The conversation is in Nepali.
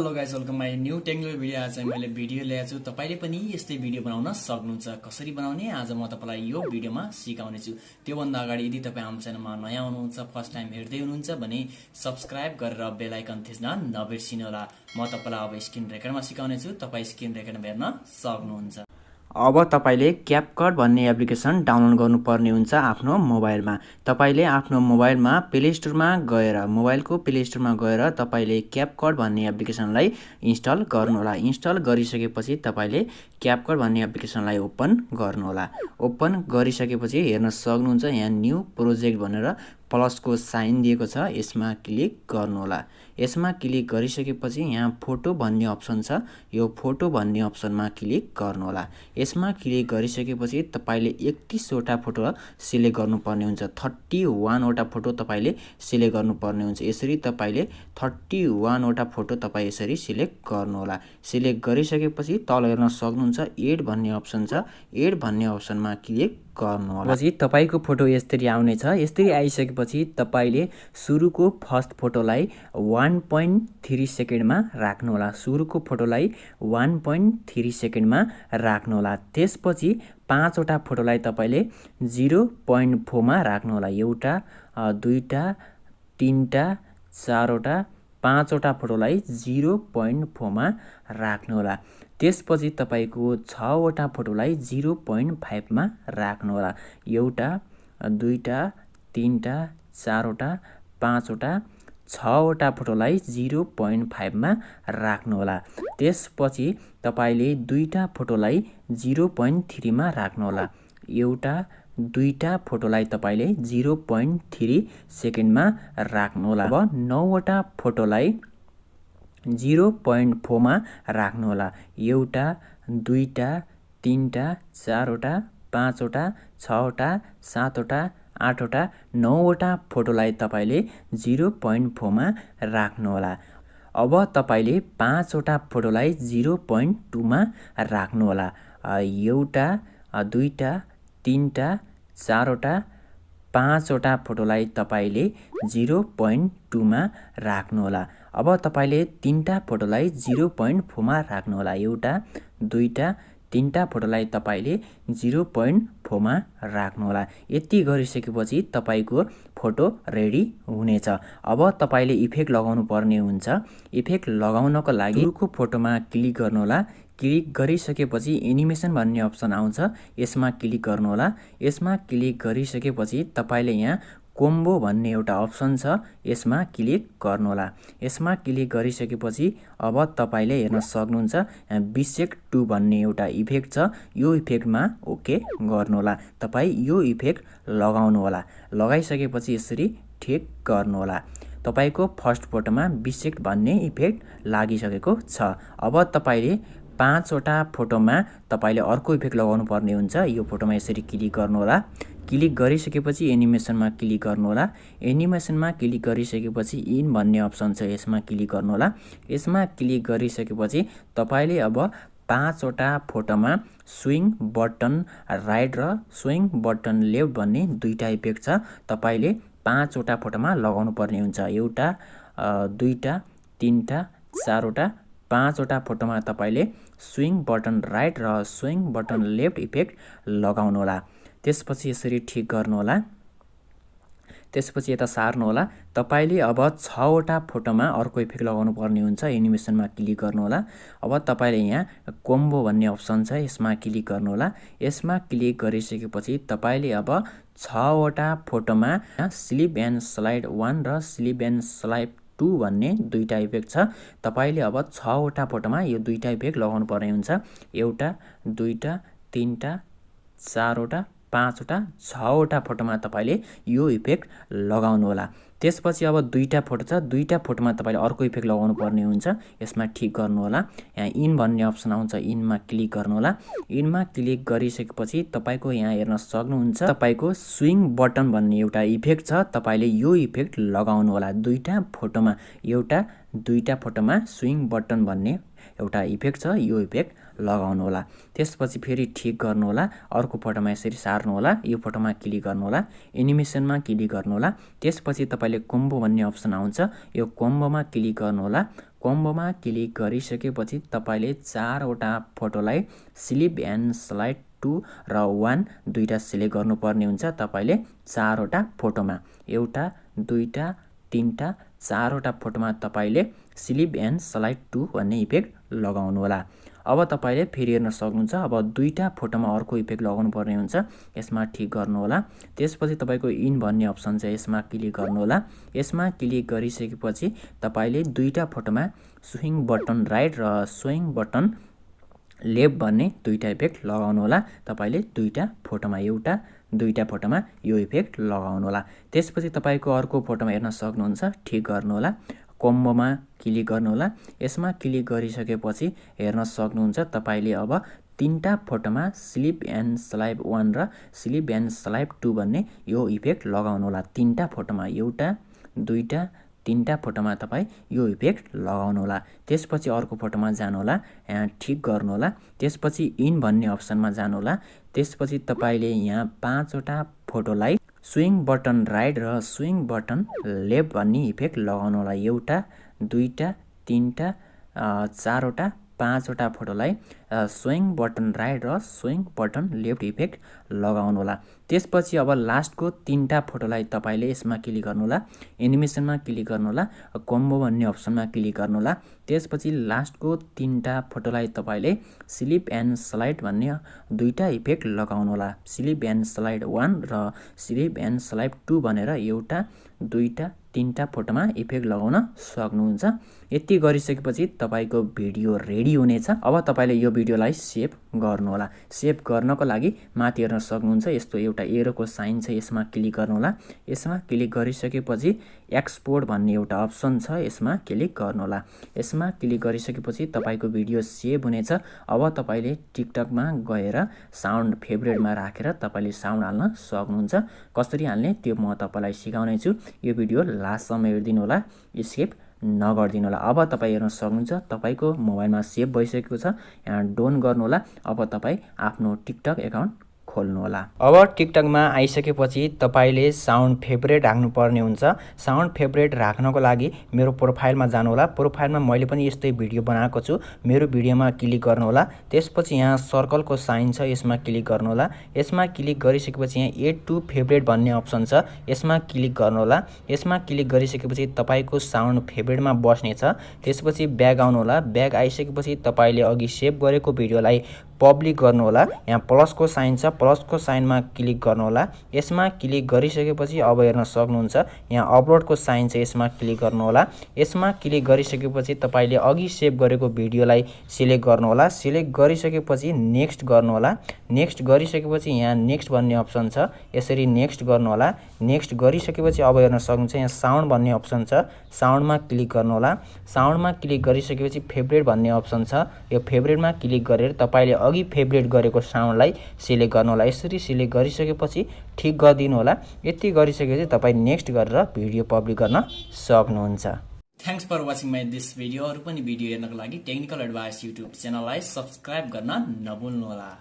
Hello guys, welcome my new technical video. आज चाहिँ मैले भिडियो ल्याएको छु। तपाईले पनि यस्तै भिडियो बनाउन सक्नुहुन्छ। कसरी बनाउने आज म तपाईलाई यो भिडियोमा सिकाउने छु। त्यो भन्दा अगाडि यदि तपाई हाम्रो च्यानलमा नयाँ हुनुहुन्छ, फर्स्ट टाइम हेर्दै हुनुहुन्छ भने सब्स्क्राइब गरेर बेल आइकन थिच्न नबिर्सिनु होला। म तपाईलाई अब स्क्रिन रेकर्डमा सिकाउने छु। तपाई स्क्रिन रेकर्डमा हेर्न सक्नुहुन्छ। अब तपाईले क्यापकट भन्ने एप्लिकेसन डाउनलोड गर्नुपर्ने हुन्छ आफ्नो मोबाइलमा। तपाईले आफ्नो मोबाइलमा प्ले स्टोरमा गएर मोबाइलको प्ले स्टोरमा गएर तपाईले क्यापकट भन्ने एप्लिकेसनलाई इन्स्टल गर्नुहोला। इन्स्टल गरिसकेपछि तपाईले क्यापकट भन्ने एप्लिकेसनलाई ओपन गर्नुहोला। ओपन गरिसकेपछि हेर्न सक्नुहुन्छ यहाँ न्यू प्रोजेक्ट भनेर प्लसको साइन दिएको छ, यसमा क्लिक गर्नुहोला। यसमा क्लिक गरिसकेपछि यहाँ फोटो भन्ने अप्सन छ, यो फोटो भन्ने अप्सनमा क्लिक गर्नुहोला। यसमा क्लिक गरिसकेपछि तपाईले 31 वटा फोटो सिलेक्ट गर्नुपर्ने हुन्छ। 31 वटा फोटो तपाईले सिलेक्ट गर्नुपर्ने हुन्छ। यसरी तपाईले 31 वटा फोटो तपाई यसरी सिलेक्ट गर्नुहोला। सिलेक्ट गरिसकेपछि तल हेर्न सक्नुहुन्छ एड भन्ने अप्सन छ, एड भन्ने अप्सनमा क्लिक गर्नुहोला। पछि तपाईको फोटो यसरी आउने छ। यसरी आइसकेपछि तपाईले सुरुको फर्स्ट फोटोलाई 1.3 सेकेन्डमा राख्नुहोला। सुरुको फोटोलाई 1.3 सेकेन्डमा राख्नुहोला। त्यसपछि 5 वटा फोटोलाई तपाईले 0.4 मा राख्नुहोला। एउटा, दुईटा, तीनटा, चारवटा, 5 वटा फोटोलाई 0.4 मा राख्नुहोला। त्यसपछि तपाईको 6 वटा फोटोलाई 0.5 मा राख्नुहोला। एउटा, दुईटा, तीनटा, चारवटा, 5 वटा, 6 वटा फोटोलाई 0.5 मा राख्नुहोला। त्यसपछि तपाईले दुईटा फोटोलाई 0.3 मा राख्नुहोला। एउटा, दुईटा फोटोलाई तपाईले 0.3 सेकेन्डमा राख्नुहोला। अब 9 वटा फोटोलाई 0.4 मा राख्नुहोला। एउटा, दुईटा, तीनटा, चारवटा, 5 वटा, 6 वटा, 7 वटा, 8 वटा, 9 वटा फोटोलाई तपाईले 0.4 मा राख्नुहोला। अब तपाईले 5 वटा फोटोलाई 0.2 मा राख्नुहोला। एउटा, दुईटा, तीनटा, चारवटा, 5 वटा फोटोलाई तपाईले 0.2 मा राख्नुहोला। अब तपाईले 3टा फोटोलाई 0.4 मा राख्नुहोला। एउटा, दुईटा, तीनटा फोटोलाई तपाईले 0.4 मा राख्नुहोला। यति गरिसकेपछि तपाईको फोटो रेडी हुनेछ। अब तपाईले इफेक्ट लगाउनु पर्ने हुन्छ। इफेक्ट लगाउनको लागि सुरुको फोटोमा क्लिक गर्नुहोला। क्लिक गरिसकेपछि एनिमेसन भन्ने अप्सन आउँछ, यसमा क्लिक गर्नुहोला। यसमा क्लिक गरिसकेपछि तपाईले यहाँ कोम्बो भन्ने एउटा अप्सन छ, यसमा क्लिक गर्नुहोला। यसमा क्लिक गरिसकेपछि अब तपाईले हेर्न सक्नुहुन्छ यहाँ बिसेक्ट 2 भन्ने एउटा इफेक्ट छ, यो इफेक्टमा ओके गर्नुहोला। तपाई यो इफेक्ट लगाउनु होला। लगाइसकेपछि यसरी ठिक गर्नुहोला। तपाईको फर्स्ट फोटोमा बिसेक्ट भन्ने इफेक्ट लागिसकेको छ। अब तपाईले 5 वटा फोटोमा तपाईले अर्को इफेक्ट लगाउनु पर्ने हुन्छ। यो फोटोमा यसरी क्लिक गर्नुहोला। क्लिक गरिसकेपछि एनिमेसनमा क्लिक गर्नुहोला। एनिमेसनमा क्लिक गरिसकेपछि इन भन्ने अप्सन छ, यसमा क्लिक गर्नुहोला। यसमा क्लिक गरिसकेपछि तपाईले अब 5 वटा फोटोमा स्विङ बटन राइट र स्विङ बटन लेफ्ट भन्ने दुईटा इफेक्ट छ, तपाईले 5 वटा फोटोमा लगाउनु पर्ने हुन्छ। एउटा, दुईटा, तीनटा, चारवटा, 5 वटा फोटोमा तपाईले स्विङ बटन राइट र स्विङ बटन लेफ्ट इफेक्ट लगाउनु होला। त्यसपछि यसरी ठिक गर्नुहोला। त्यसपछि यता सार्नु होला। तपाईले अब 6 वटा फोटोमा अर्को इफेक्ट लगाउनु पर्ने हुन्छ। एनिमेसनमा क्लिक गर्नुहोला। अब तपाईले यहाँ कोम्बो भन्ने अप्सन छ, यसमा क्लिक गर्नुहोला। यसमा क्लिक गरिसकेपछि तपाईले अब 6 वटा फोटोमा स्लिप एन्ड स्लाइड 1 र स्लिप एन्ड स्लाइड 2 भन्ने दुईटा इफेक्ट छ, तपाईले अब 6 वटा फोटोमा यो दुईटा इफेक्ट लगाउनु पर्ने हुन्छ। एउटा, दुईटा, तीनटा, चारवटा, 5 वटा, 6 वटा फोटोमा तपाईले यो इफेक्ट लगाउनु होला। त्यसपछि अब दुईटा फोटो छ, दुईटा फोटोमा तपाईले अर्को इफेक्ट लगाउनु पर्ने हुन्छ, यसमा ठिक गर्नु होला। यहाँ इन भन्ने अप्सन आउँछ, इनमा क्लिक गर्नु होला। इनमा क्लिक गरिसकेपछि तपाईको यहाँ हेर्न सक्नुहुन्छ तपाईको स्विङ बटन भन्ने एउटा इफेक्ट छ, तपाईले यो इफेक्ट लगाउनु होला। दुईटा फोटोमा एउटा, दुईटा फोटोमा स्विङ बटन भन्ने एउटा इफेक्ट छ, यो इफेक्ट लगाउनु होला। त्यसपछि फेरि ठिक गर्नु होला। अर्को फोटोमा यसरी सार्नु होला। यो फोटोमा क्लिक गर्नु होला। एनिमेसनमा क्लिक गर्नु होला। त्यसपछि तपाईले कोम्बो भन्ने अप्सन आउँछ, यो कोम्बोमा क्लिक गर्नु होला। कम्बोमा क्लिक गरिसकेपछि तपाईले 4 वटा फोटोलाई स्लिप एन्ड स्लाइड 2 र 1 दुईटा सिलेक्ट गर्नुपर्ने हुन्छ। तपाईले 4 वटा फोटोमा एउटा दुईटा तीनटा 4 वटा फोटोमा तपाईले स्लिप एन्ड स्लाइड 2 भन्ने इफेक्ट लगाउनु होला। अब तपाईले फेरि हेर्न सक्नुहुन्छ। अब दुईटा फोटोमा अर्को इफेक्ट लगाउनु पर्ने हुन्छ। यसमा ठीक गर्नु होला। त्यसपछि तपाईको इन भन्ने अप्सन छ, यसमा क्लिक गर्नु होला। यसमा क्लिक गरिसकेपछि तपाईले दुईटा फोटोमा स्विङ बटन राइट र स्विङ बटन लेफ्ट भन्ने दुईटा इफेक्ट लगाउनु होला। तपाईले दुईटा फोटोमा एउटा दुईटा फोटोमा यो इफेक्ट लगाउनु होला। त्यसपछि तपाईको अर्को फोटोमा हेर्न सक्नुहुन्छ। ठीक गर्नु होला। कम्बोमा क्लिक गर्नु होला। यसमा क्लिक गरिसकेपछि हेर्न सक्नुहुन्छ तपाईले अब तीनटा फोटोमा स्लिप एन्ड स्लाइड 1 र स्लिप एन्ड स्लाइड 2 भन्ने यो इफेक्ट लगाउनु होला। तीनटा फोटोमा एउटा दुईटा तीनटा फोटोमा तपाई यो इफेक्ट लगाउनु होला। त्यसपछि अर्को फोटोमा जानु होला, यहाँ ठीक गर्नु होला। त्यसपछि इन भन्ने अप्सनमा जानु होला। त्यसपछि तपाईले यहाँ 5 वटा फोटोलाई स्विङ बटन राइट र स्विङ बटन लेफ्ट भन्ने इफेक्ट लगाउनु होला। एउटा दुईटा तीनटा 4 वटा 5 वटा फोटोलाई स्विङ बटन राइट र स्विङ बटन लेफ्ट इफेक्ट लगाउनु होला। त्यसपछि अब लास्टको तीनटा फोटोलाई तपाईले यसमा क्लिक गर्नु होला, एनिमेसनमा क्लिक गर्नु होला, कम्बो भन्ने अप्सनमा क्लिक गर्नु होला। त्यसपछि लास्टको तीनटा फोटोलाई तपाईले स्लिप एन्ड स्लाइड भन्ने दुईटा इफेक्ट लगाउनु होला। स्लिप एन्ड स्लाइड 1 र स्लिप एन्ड स्लाइड 2 भनेर एउटा दुईटा तीनटा फोटोमा इफेक्ट लगाउन सक्नुहुन्छ। यति गरिसकेपछि तपाईको भिडियो रेडी हुनेछ। अब तपाईले यो भिडियोलाई सेभ गर्नु होला। सेभ गर्नको लागि माथि हेर्न सक्नुहुन्छ, यस्तो एउटा एरोको साइन छ, यसमा क्लिक गर्नु होला। यसमा क्लिक गरिसकेपछि एक्सपोर्ट भन्ने एउटा अप्सन छ, यसमा क्लिक गर्नु होला। यसमा क्लिक गरिसकेपछि तपाईको भिडियो सेभ हुनेछ। अब तपाईले टिकटकमा गएर साउन्ड फेभरेटमा राखेर तपाईले साउन्ड हाल्न सक्नुहुन्छ। कसरी हाल्ने त्यो म तपाईलाई सिकाउने छु। यो भिडियो लास्टसम्म हेर्दिनु होला, स्किप नगर्दिनु होला। अब तपाई हेर्न सक्नुहुन्छ तपाईको मोबाइलमा सेभ भइसकेको छ। यहाँ डन गर्नु होला। अब तपाई आफ्नो टिकटक एकाउन्ट खोल्नु होला। अब टिकटकमा आइसकेपछि तपाईले साउन्ड फेभरेट राख्नु पर्ने हुन्छ। साउन्ड फेभरेट राख्नको लागि मेरो प्रोफाइलमा जानु होला। प्रोफाइलमा मैले पनि यस्तै भिडियो बनाएको छु। मेरो भिडियोमा क्लिक गर्नु होला। त्यसपछि यहाँ सर्कलको साइन छ, यसमा क्लिक गर्नु होला। यसमा क्लिक गरिसकेपछि यहाँ एड टु फेभरेट भन्ने अप्सन छ, यसमा क्लिक गर्नु होला। यसमा क्लिक गरिसकेपछि तपाईको साउन्ड फेभरेटमा बस्नेछ। त्यसपछि ब्याक आउनु होला। ब्याक आइसकेपछि तपाईले अघि सेभ गरेको भिडियोलाई पब्लिक गर्नु होला। यहाँ प्लसको साइन छ, प्लसको साइनमा क्लिक गर्नु होला। यसमा क्लिक गरिसकेपछि अब हेर्न सक्नुहुन्छ यहाँ अपलोडको साइन छ, यसमा क्लिक गर्नु होला। यसमा क्लिक गरिसकेपछि तपाईले अघि सेभ गरेको भिडियोलाई सिलेक्ट गर्नु होला। सिलेक्ट गरिसकेपछि नेक्स्ट गर्नु होला। नेक्स्ट गरिसकेपछि यहाँ नेक्स्ट भन्ने अप्सन छ, यसरी नेक्स्ट गर्नु होला। नेक्स्ट गरिसकेपछि अब हेर्न सक्नुहुन्छ यहाँ साउन्ड भन्ने अप्सन छ, साउन्डमा क्लिक गर्नु होला। साउन्डमा क्लिक गरिसकेपछि फेभरेट भन्ने अप्सन छ, यो फेभरेटमा क्लिक गरेर तपाईले अघि फेभरेट गरेको साउन्डलाई सिलेक्ट गर्नु होला। यसरी सिलेक्ट गरिसकेपछि ठीक गरिदिनु होला। यति गरिसकेपछि तपाई नेक्स्ट गरेर भिडियो पब्लिक गर्न सक्नुहुन्छ। Thanks for watching my this video. अरु पनि भिडियो हेर्नको लागि टेक्निकल एडभाइस युट्युब च्यानललाई सब्स्क्राइब गर्न नभुल्नु होला।